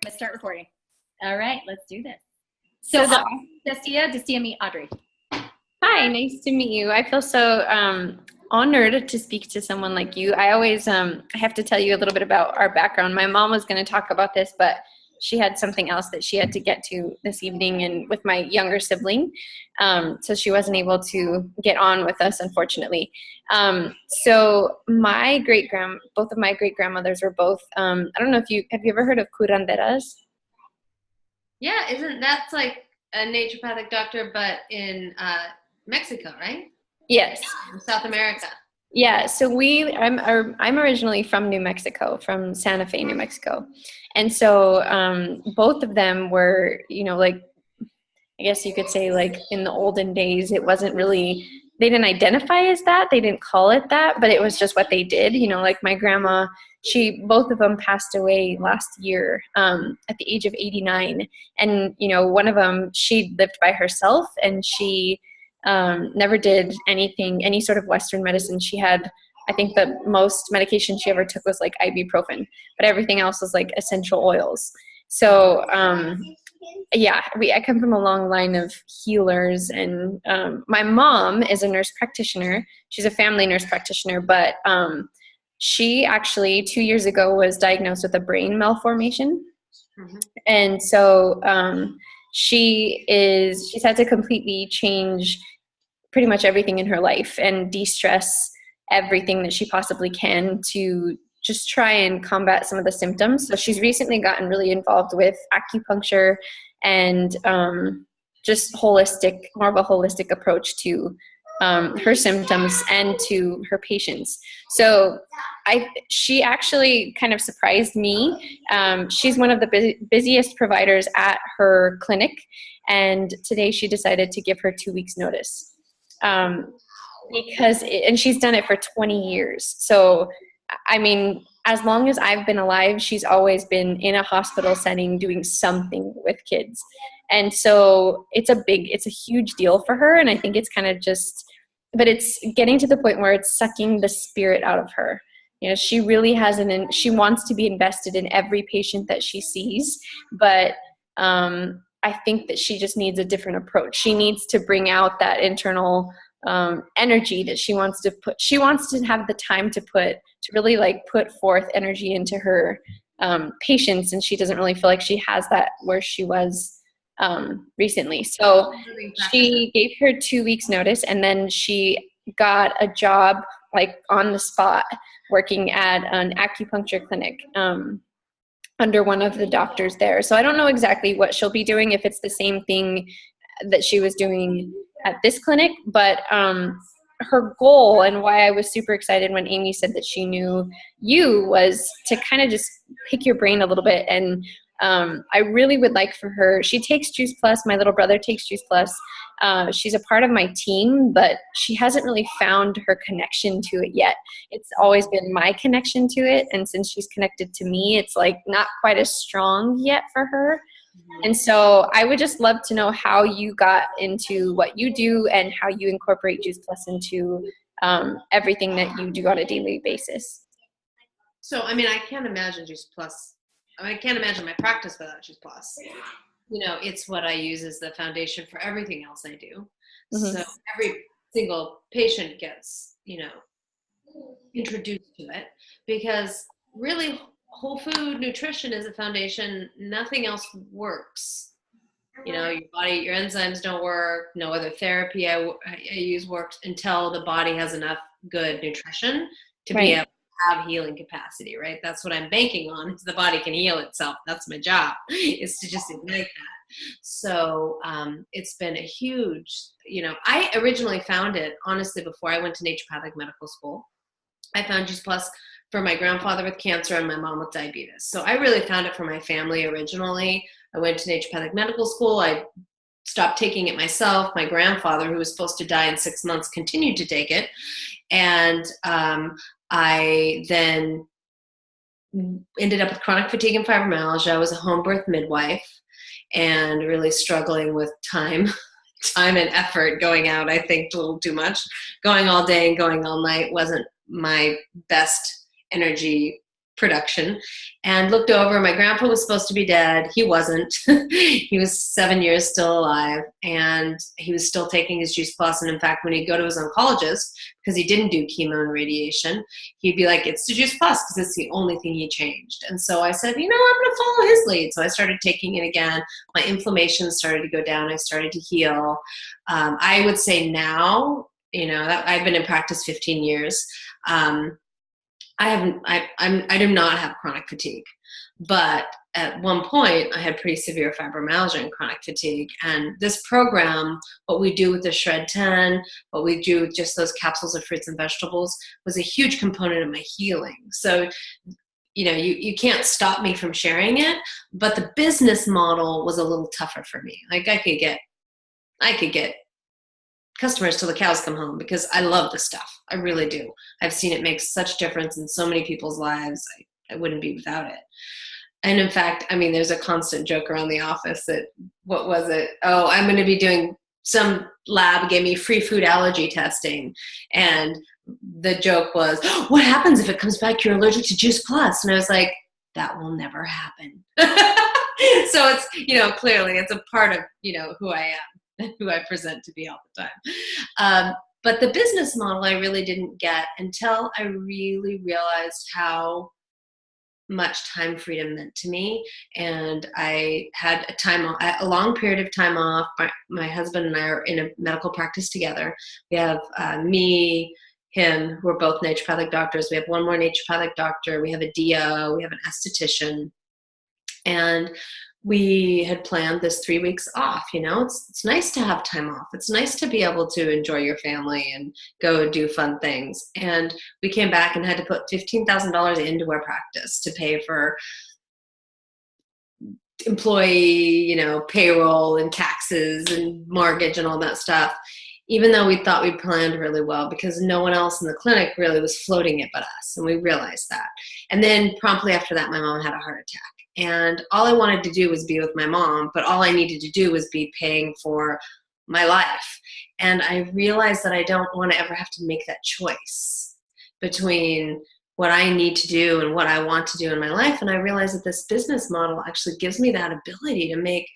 Let's start recording. All right, let's do this. So the, Destia, meet Audrey. Hi, nice to meet you. I feel so honored to speak to someone like you. I always I have to tell you a little bit about our background. My mom was going to talk about this, but she had something else that she had to get to this evening, and with my younger sibling, so she wasn't able to get on with us, unfortunately. So both of my great grandmothers were both. I don't know if have you ever heard of curanderas? Yeah, isn't that's like a naturopathic doctor, but in Mexico, right? Yes. South America. Yeah, so I'm originally from New Mexico, from Santa Fe, New Mexico, and so both of them were, like, I guess you could say, like, in the olden days, it wasn't really, they didn't identify as that, they didn't call it that, but it was just what they did. Like my grandma, both of them passed away last year at the age of 89, and one of them, she lived by herself, and she never did any sort of Western medicine. She had, I think the most medication she ever took was like ibuprofen, but everything else was like essential oils. So yeah, I come from a long line of healers, and my mom is a nurse practitioner. She's a family nurse practitioner, but she actually 2 years ago was diagnosed with a brain malformation. Mm-hmm. And so she's had to completely change pretty much everything in her life and de-stress everything that she possibly can to just try and combat some of the symptoms. So she's recently gotten really involved with acupuncture and just more of a holistic approach to her symptoms and to her patients. So she actually kind of surprised me. She's one of the busiest providers at her clinic, and today she decided to give her 2 weeks notice. And she's done it for 20 years. So, I mean, as long as I've been alive, she's always been in a hospital setting doing something with kids. And so it's a huge deal for her. And I think it's kind of but it's getting to the point where it's sucking the spirit out of her. She really she wants to be invested in every patient that she sees, but I think that she just needs a different approach. She needs to bring out that internal energy that she wants to have the time to really like put forth energy into her patients, and she doesn't really feel like she has that where she was recently. So she gave her 2 weeks notice, and then she got a job like on the spot working at an acupuncture clinic under one of the doctors there. So I don't know exactly what she'll be doing, if it's the same thing that she was doing at this clinic, but her goal, and why I was super excited when Amy said that she knew you, was to kind of just pick your brain a little bit. And I really would like for her, she takes Juice Plus, my little brother takes Juice Plus. She's a part of my team, but she hasn't really found her connection to it yet. It's always been my connection to it, and since she's connected to me, it's like not quite as strong yet for her. And so I would just love to know how you got into what you do and how you incorporate Juice Plus into everything that you do on a daily basis. So, I mean, I can't imagine Juice Plus. I can't imagine my practice without Juice Plus. It's what I use as the foundation for everything else I do. Mm-hmm. So every single patient gets, introduced to it, because really whole food nutrition is a foundation. Nothing else works. Your body, your enzymes don't work. No other therapy I use works until the body has enough good nutrition to be able to have healing capacity, right? That's what I'm banking on, is the body can heal itself. That's my job, is to just ignite that. So it's been a huge, I originally found it, honestly, before I went to naturopathic medical school. I found Juice Plus for my grandfather with cancer and my mom with diabetes. So I really found it for my family originally. I went to naturopathic medical school. I stopped taking it myself. My grandfather, who was supposed to die in 6 months, continued to take it. And I then ended up with chronic fatigue and fibromyalgia. I was a home birth midwife and really struggling with time and effort, going out, I think, a little too much. Going all day and going all night wasn't my best energy production, and looked over. My grandpa was supposed to be dead. He wasn't. He was 7 years still alive, and he was still taking his Juice Plus. And in fact, when he'd go to his oncologist, because he didn't do chemo and radiation, he'd be like, it's the Juice Plus, because it's the only thing he changed. And so I said, I'm going to follow his lead. So I started taking it again. My inflammation started to go down. I started to heal. I would say now, that I've been in practice 15 years. I do not have chronic fatigue, but at one point I had pretty severe fibromyalgia and chronic fatigue. And this program, what we do with the Shred 10, what we do with just those capsules of fruits and vegetables, was a huge component of my healing. So, you can't stop me from sharing it, but the business model was a little tougher for me. Like I could get customers till the cows come home, because I love the stuff. I really do. I've seen it make such difference in so many people's lives. I wouldn't be without it. And in fact, there's a constant joke around the office that, what was it? Oh, I'm going to be doing, some lab gave me free food allergy testing. And the joke was, oh, what happens if it comes back you're allergic to Juice Plus? And I was like, that will never happen. So it's, clearly it's a part of, who I am, who I present to be all the time. But the business model I really didn't get until I really realized how much time freedom meant to me. And I had a long period of time off. My husband and I are in a medical practice together. We have me, him, who are both naturopathic doctors. We have one more naturopathic doctor. We have a DO. We have an esthetician. And we had planned this 3 weeks off. It's nice to have time off. It's nice to be able to enjoy your family and go do fun things. And we came back and had to put $15,000 into our practice to pay for employee, payroll and taxes and mortgage and all that stuff, even though we thought we planned really well, because no one else in the clinic really was floating it but us. And we realized that. And then promptly after that, my mom had a heart attack. And all I wanted to do was be with my mom, but all I needed to do was be paying for my life. And I realized that I don't want to ever have to make that choice between what I need to do and what I want to do in my life. And I realized that this business model actually gives me that ability to make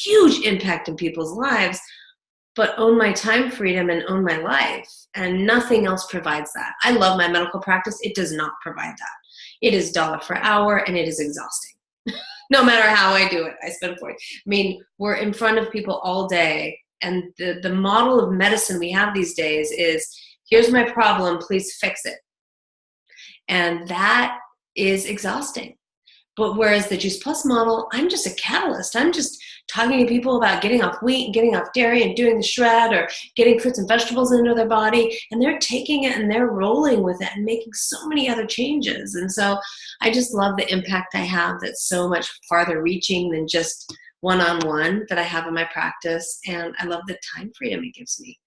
huge impact in people's lives, but own my time freedom and own my life. And nothing else provides that. I love my medical practice. It does not provide that. It is dollar per hour, and it is exhausting. No matter how I do it, I spend 40. We're in front of people all day. And the model of medicine we have these days is, here's my problem, please fix it. And that is exhausting. But whereas the Juice Plus model, I'm just a catalyst. I'm just talking to people about getting off wheat and getting off dairy and doing the shred, or getting fruits and vegetables into their body. And they're taking it and they're rolling with it and making so many other changes. And so I just love the impact I have that's so much farther reaching than just one-on-one that I have in my practice. And I love the time freedom it gives me.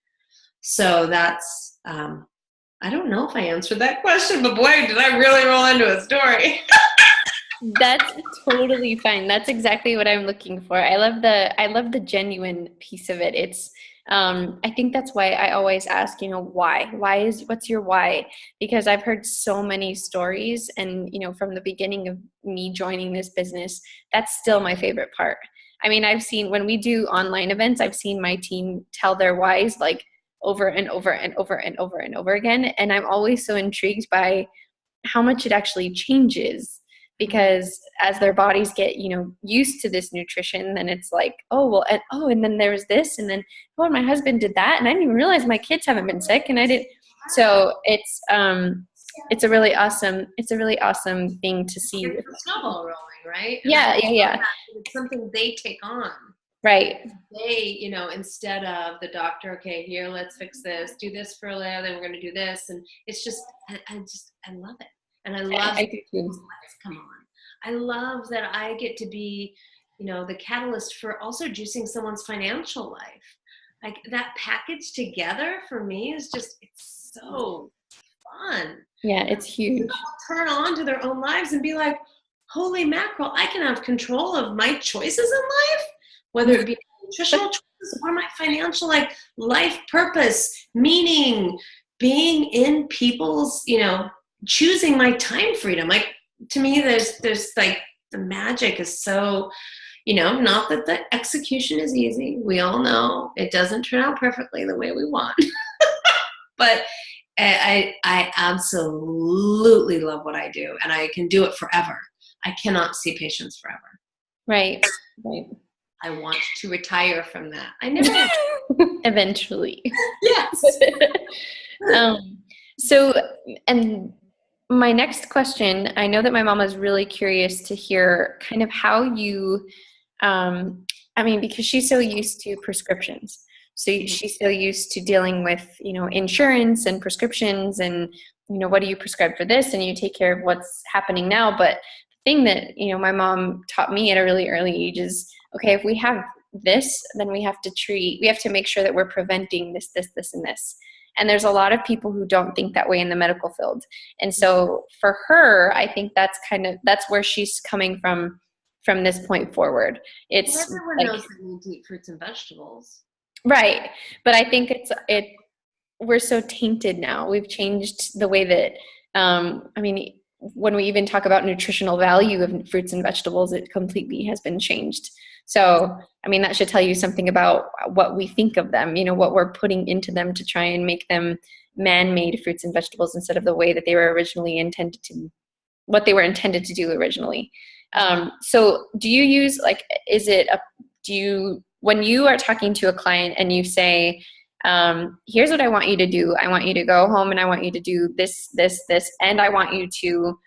So that's, I don't know if I answered that question, but boy, did I really roll into a story. That's totally fine. That's exactly what I'm looking for. I love the genuine piece of it. It's, I think that's why I always ask, why? What's your why? Because I've heard so many stories, and, from the beginning of me joining this business, that's still my favorite part. I've seen, when we do online events, I've seen my team tell their whys like over and over and over and over and over again. And I'm always so intrigued by how much it actually changes. Because as their bodies get, used to this nutrition, then it's like, and then there was this, and then, my husband did that, and I didn't even realize my kids haven't been sick, and I didn't. So it's a really awesome thing to see. It's a snowball rolling, right? Yeah. It's something they take on. Right. They, instead of the doctor, okay, here, let's fix this, do this for a layer, then we're going to do this, and it's just, I love it. And I love I do too. Come on. I love that I get to be, the catalyst for also juicing someone's financial life. Like that package together for me is just, it's so fun. Yeah, it's huge. Turn on to their own lives and be like, holy mackerel, I can have control of my choices in life, whether it be nutritional choices or my financial, life purpose, meaning, being in people's, choosing my time freedom. Like to me, there's like the magic is so, not that the execution is easy. We all know it doesn't turn out perfectly the way we want, but I absolutely love what I do, and I can do it forever. I cannot see patients forever. Right. Right. I want to retire from that. I never did. Eventually. Yes. So, and my next question, I know that my mom was really curious to hear kind of how you, because she's so used to prescriptions. So she's so used to dealing with, insurance and prescriptions and, what do you prescribe for this? And you take care of what's happening now. But the thing that, my mom taught me at a really early age is, okay, if we have this, then we have to make sure that we're preventing this, and this. And there's a lot of people who don't think that way in the medical field. And so for her, I think that's where she's coming from this point forward. It's everyone knows that we need to eat fruits and vegetables. Right. But I think we're so tainted now. We've changed the way that, when we even talk about nutritional value of fruits and vegetables, it completely has been changed. So, that should tell you something about what we think of them, what we're putting into them to try and make them man-made fruits and vegetables instead of the way that they were originally intended to do originally. So do you use, when you are talking to a client and you say, here's what I want you to do. I want you to go home and I want you to do this, and I want you to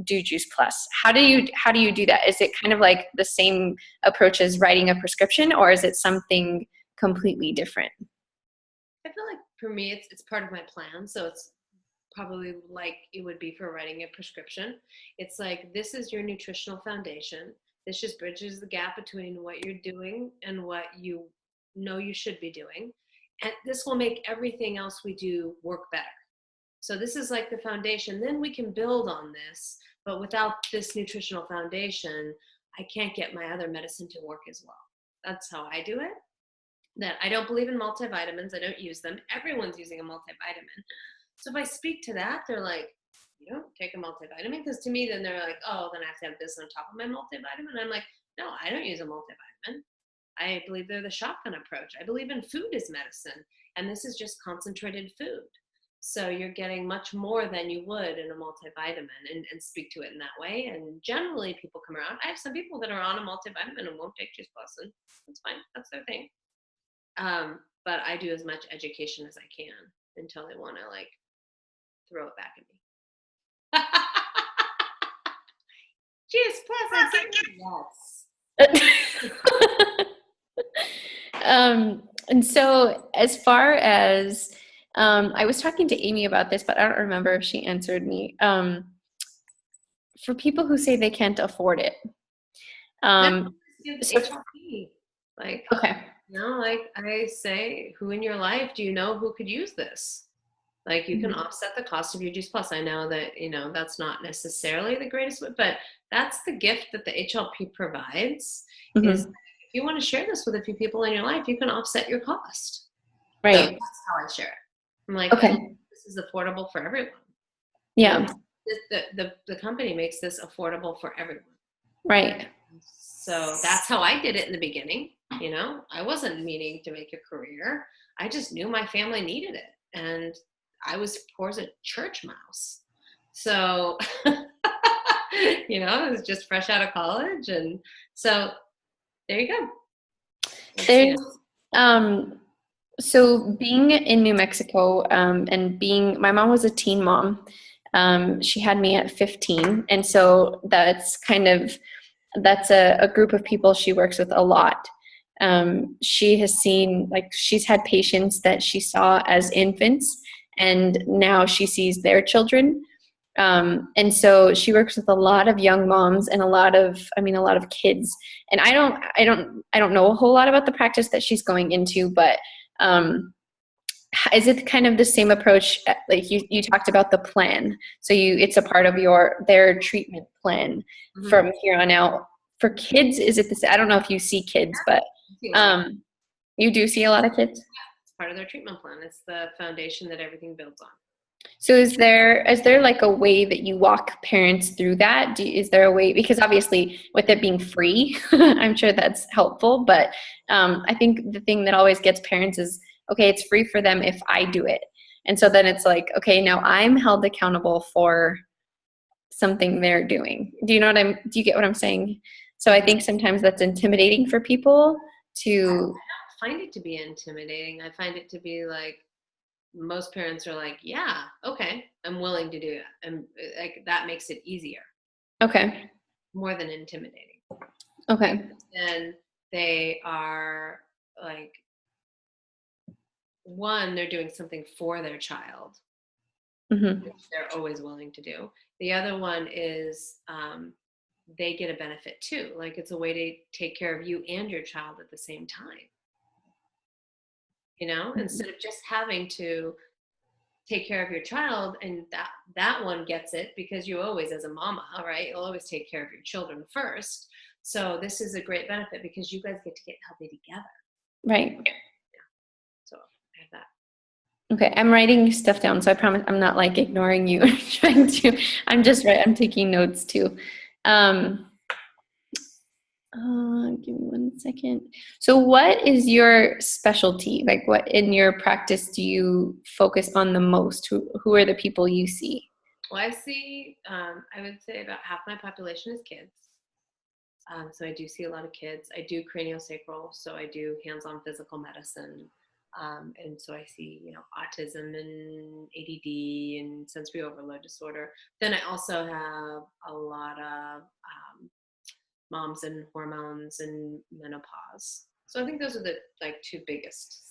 do Juice Plus. How do you do that? Is it kind of like the same approach as writing a prescription, or is it something completely different? I feel like for me, it's part of my plan. So it's probably like it would be for writing a prescription. It's like, this is your nutritional foundation. This just bridges the gap between what you're doing and what you know you should be doing. And this will make everything else we do work better. So this is like the foundation. Then we can build on this. But without this nutritional foundation, I can't get my other medicine to work as well. That's how I do it. That I don't believe in multivitamins. I don't use them. Everyone's using a multivitamin. So if I speak to that, they're like, you don't take a multivitamin? Because to me, then they're like, oh, then I have to have this on top of my multivitamin. And I'm like, no, I don't use a multivitamin. I believe they're the shotgun approach. I believe in food as medicine. And this is just concentrated food. So you're getting much more than you would in a multivitamin, and speak to it in that way. And generally people come around. I have some people that are on a multivitamin and won't take Juice Plus, and that's fine. That's their thing. But I do as much education as I can until they want to throw it back at me. Juice Plus, yes. And so as far as, I was talking to Amy about this, but I don't remember if she answered me. For people who say they can't afford it. Okay. I say, who in your life do you know who could use this? You can offset the cost of your Juice Plus. I know that, that's not necessarily the greatest, but that's the gift that the HLP provides. Is if you want to share this with a few people in your life, you can offset your cost. Right. So that's how I share it. I'm like, okay, this is affordable for everyone. Yeah. The company makes this affordable for everyone. Right. So that's how I did it in the beginning. I wasn't meaning to make a career. I just knew my family needed it. And I was poor as a church mouse. So, I was just fresh out of college. And so there you go. There's, so being in New Mexico, and my mom was a teen mom. She had me at 15. And so that's a group of people she works with a lot. She has seen, she's had patients that she saw as infants, and now she sees their children. And so she works with a lot of young moms and a lot of kids. And I don't know a whole lot about the practice that she's going into, but, is it kind of the same approach? Like you talked about the plan. So it's a part of their treatment plan from here on out. For kids, is it I don't know if you see kids, but, you do see a lot of kids? Yeah, it's part of their treatment plan. It's the foundation that everything builds on. So is there like a way that you walk parents through that? Is there a way, because obviously with it being free, I'm sure that's helpful, but I think the thing that always gets parents is, okay, it's free for them if I do it. And so then it's like, okay, now I'm held accountable for something they're doing. Do you get what I'm saying? So I think sometimes that's intimidating for people to. I find it to be intimidating. I find it to be like, most parents are like, yeah, okay, I'm willing to do it. And like, that makes it easier. Okay. More than intimidating. Okay. And they are like, one, they're doing something for their child, Mm-hmm. which they're always willing to do. The other one is they get a benefit too. Like, it's a way to take care of you and your child at the same time. Instead of just having to take care of your child, and that one gets it because you always, as a mama, right, you'll always take care of your children first. So this is a great benefit because you guys get to get healthy together. Right. Yeah. So I have that. Okay, I'm writing stuff down, so I promise I'm not like ignoring you. I'm taking notes too. Give me one second. So what is your specialty? Like, what in your practice do you focus on the most? Who are the people you see? Well, I see, I would say about half my population is kids. So I do see a lot of kids. I do craniosacral, so I do hands-on physical medicine. And so I see, autism and ADD and sensory overload disorder. Then I also have a lot of moms and hormones and menopause. So I think those are the like two biggest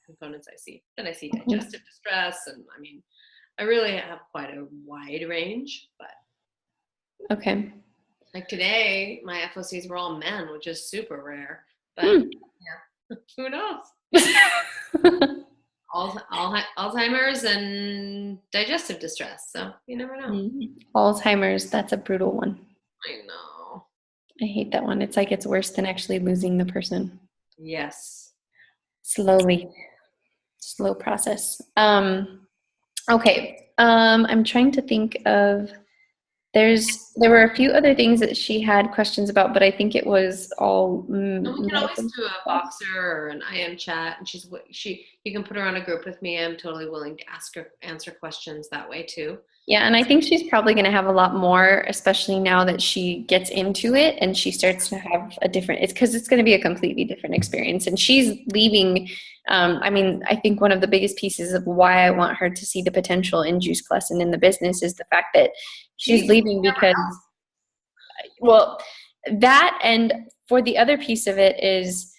components I see. Then I see digestive distress, and I really have quite a wide range. But Okay. like today, my FOCs were all men, which is super rare. But yeah, who knows? Alzheimer's and digestive distress. So you never know. Alzheimer's, that's a brutal one. I know. I hate that one. It's like it's worse than actually losing the person. Yes. Slowly. Slow process. Okay. I'm trying to think of, there were a few other things that she had questions about, but I think it was all And we can always medical do a stuff. Boxer or an IM chat, and you can put her on a group with me. I'm totally willing to answer questions that way too. Yeah, and I think she's probably going to have a lot more, especially now that she gets into it and she starts to have it's because it's going to be a completely different experience. And she's leaving. I think one of the biggest pieces of why I want her to see the potential in Juice Plus and in the business is the fact that she's leaving because, well, that, and for the other piece of it is,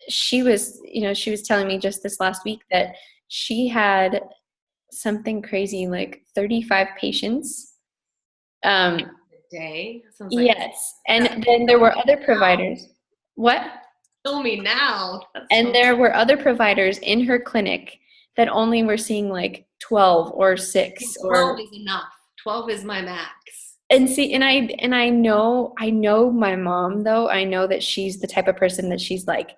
she was telling me just this last week that she had something crazy like 35 patients A day. Sounds like yes, and then there were other providers. What? Kill me now. And there were other providers in her clinic that only were seeing like 12 or 6 12 is enough. 12 is my max. And see, and I know my mom, though. I know that she's the type of person that she's like,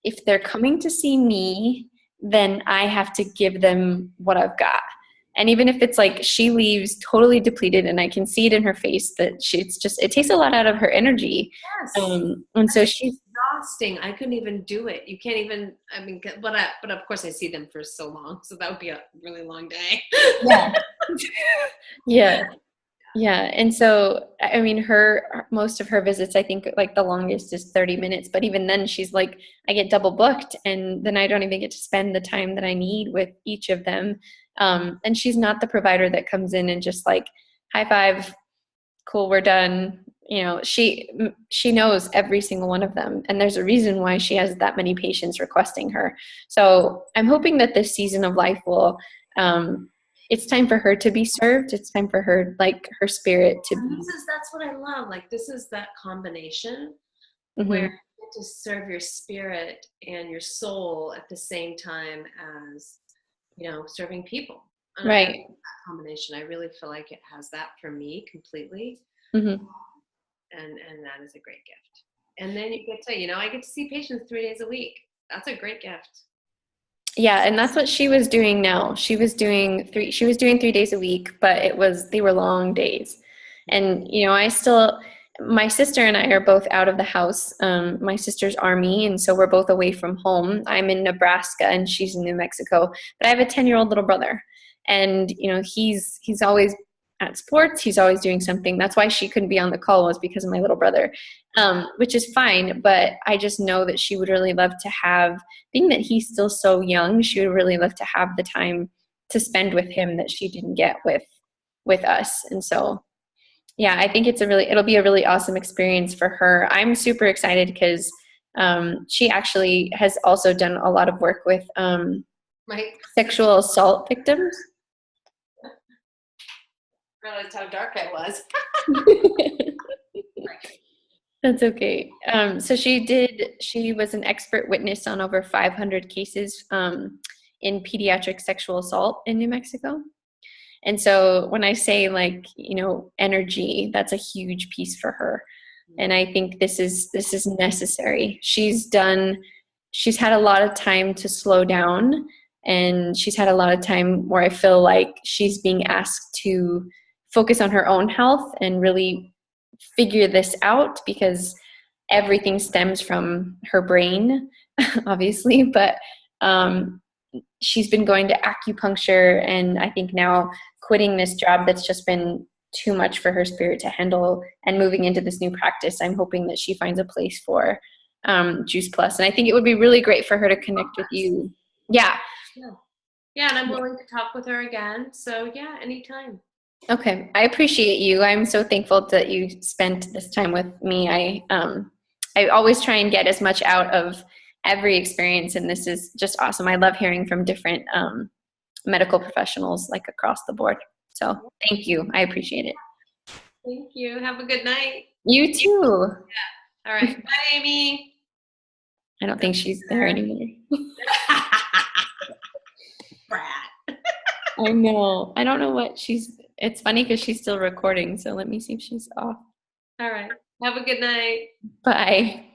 if they're coming to see me, then I have to give them what I've got. And even if it's like she leaves totally depleted, and I can see it in her face that it takes a lot out of her energy. Yes. And so she's exhausting. I couldn't even do it. You can't even, but of course I see them for so long. So that would be a really long day. Yeah. Yeah. Yeah. And so, most of her visits, I think like the longest is 30 minutes, but even then she's like, I get double booked and then I don't even get to spend the time that I need with each of them. And she's not the provider that comes in and just like, high five, cool, we're done. She knows every single one of them. And there's a reason why she has that many patients requesting her. So I'm hoping that this season of life will, it's time for her to be served. It's time for her, like her spirit to be. That's what I love. Like, this is that combination Mm-hmm. where you get to serve your spirit and your soul at the same time as, serving people. And Right. that combination, I really feel like it has that for me completely. Mm-hmm. And that is a great gift. And then you get to, I get to see patients 3 days a week. That's a great gift. Yeah, and that's what she was doing now. She was doing 3 days a week, but they were long days. And my sister and I are both out of the house. My sister's Army, and so we're both away from home. I'm in Nebraska and she's in New Mexico. But I have a 10-year-old little brother. And he's always at sports, he's always doing something. That's why she couldn't be on the call, was because of my little brother. Which is fine, but I just know that she would really love to have, being that he's still so young, she would really love to have the time to spend with him that she didn't get with us. And so, yeah, I think it'll be a really awesome experience for her. I'm super excited because she actually has also done a lot of work with sexual assault victims. Realized how dark I was. That's okay. So she was an expert witness on over 500 cases in pediatric sexual assault in New Mexico. And so when I say energy, that's a huge piece for her. And I think this is necessary. She's had a lot of time to slow down, and she's had a lot of time where I feel like she's being asked to focus on her own health and really figure this out, because everything stems from her brain, obviously, but she's been going to acupuncture, and I think now quitting this job that's just been too much for her spirit to handle and moving into this new practice, I'm hoping that she finds a place for Juice Plus. And I think it would be really great for her to connect with you. Yeah, and I'm willing to talk with her again, so yeah, anytime. Okay, I appreciate you. I'm so thankful that you spent this time with me. I always try and get as much out of every experience, and this is just awesome. I love hearing from different medical professionals across the board. So thank you. I appreciate it. Thank you. Have a good night. You too. Yeah. All right. Bye, Amy. I don't think she's there anymore. Brat. I know. I don't know what it's funny because she's still recording, so let me see if she's off. All right. Have a good night. Bye.